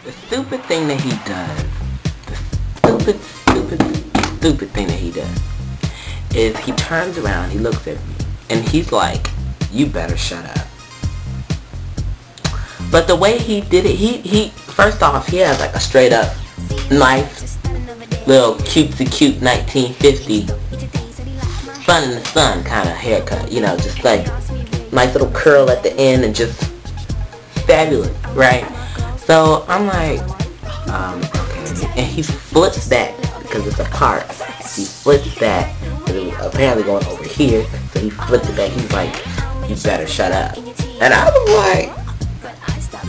The stupid thing that he does, the stupid thing that he does, is he turns around, he looks at me, and he's like, you better shut up. But the way he did it, he first off, he has like a straight up nice, little cutesy cute 1950 fun in the sun kind of haircut, you know, just like nice little curl at the end and just fabulous, right? So I'm like, okay, and he flips that because it's a part. He flips that because it was apparently going over here, so he flipped it back. He's like, you better shut up. And I was like,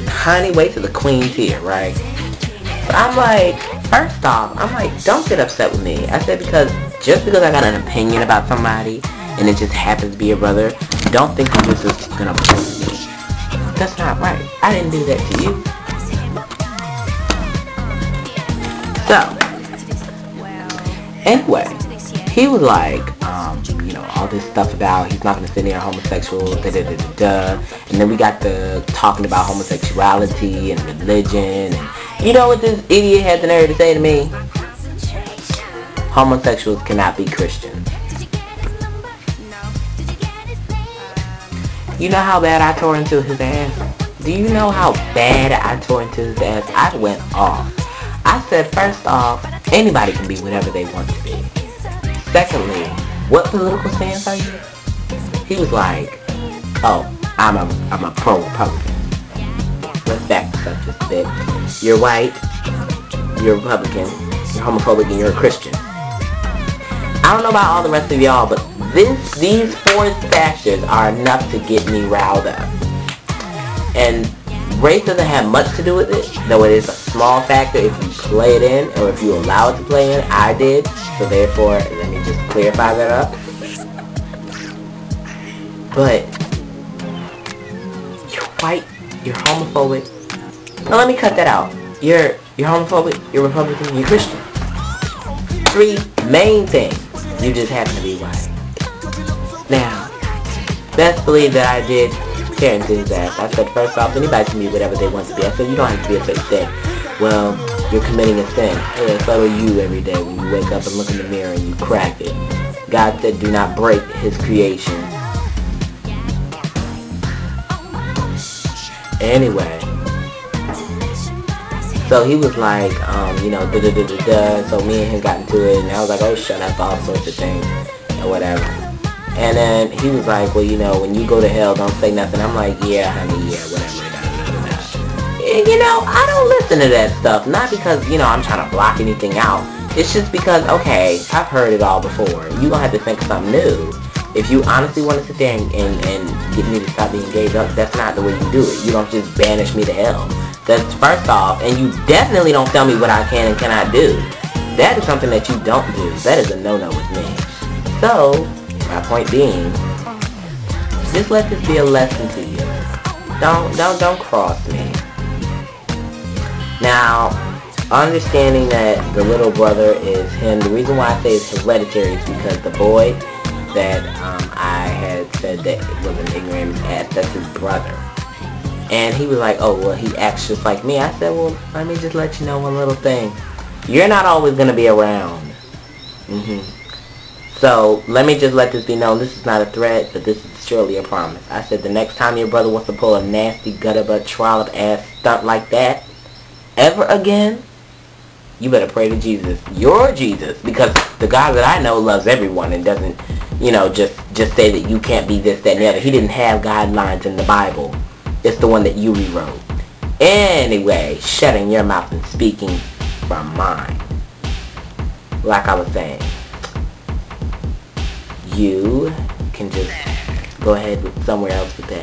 honey, wait till the queen's here, right? So I'm like, first off, I'm like, don't get upset with me. I said, because just because I got an opinion about somebody and it just happens to be your brother, don't think that this is gonna prove me. That's not right. I didn't do that to you. So, anyway, he was like, you know, all this stuff about he's not gonna sit near homosexual, and then we got the talking about homosexuality and religion, and you know what this idiot had the nerve to say to me? Homosexuals cannot be Christians. You know how bad I tore into his ass? Do you know how bad I tore into his ass? I went off. I said, first off, anybody can be whatever they want to be. Secondly, what political stance are you? He was like, oh, I'm a pro-Republican. Let's back this up just a bit. You're white, you're Republican, you're homophobic, and you're a Christian. I don't know about all the rest of y'all, but these four factors are enough to get me riled up. And race doesn't have much to do with it, though it is a small factor if you play it in, or if you allow it to play in. I did, so therefore, let me just clarify that up. But, you're white, you're homophobic. Now let me cut that out. You're homophobic, you're Republican, you're Christian. 3 main things. You just happen to be white. Now, best believe that I did tear into his ass. I said, first off, anybody can be whatever they want to be. I said, you don't have to be a certain thing. Well, you're committing a sin. Yeah, so do you every day when you wake up and look in the mirror and you crack it. God said, do not break his creation. Anyway. So he was like, you know, so me and him got into it, and I was like, oh, shut up, all sorts of things, and whatever. And then he was like, well, you know, when you go to hell, don't say nothing. I'm like, yeah, honey, yeah, whatever. And, you know, I don't listen to that stuff, not because, you know, I'm trying to block anything out. It's just because, okay, I've heard it all before. You're going to have to think of something new. If you honestly want to sit there and get me to stop being gay, that's not the way you do it. You don't just banish me to hell. That's first off, and you definitely don't tell me what I can and cannot do. That is something that you don't do. That is a no-no with me. So, my point being, just let this be a lesson to you. Don't cross me. Now, understanding that the little brother is him, the reason why I say it's hereditary is because the boy that I had said that was an ignorant ass, that's his brother. And he was like, oh, well, he acts just like me. I said, well, let me just let you know one little thing. You're not always going to be around. So, let me just let this be known. This is not a threat, but this is surely a promise. I said, the next time your brother wants to pull a nasty, gutter-butt, trollop-ass stunt like that, ever again, you better pray to Jesus. Your Jesus. Because the God that I know loves everyone and doesn't, you know, just say that you can't be this, that, and the other. He didn't have guidelines in the Bible. It's the one that you rewrote. Anyway, shutting your mouth and speaking from mine. Like I was saying, you can just go ahead with somewhere else with that.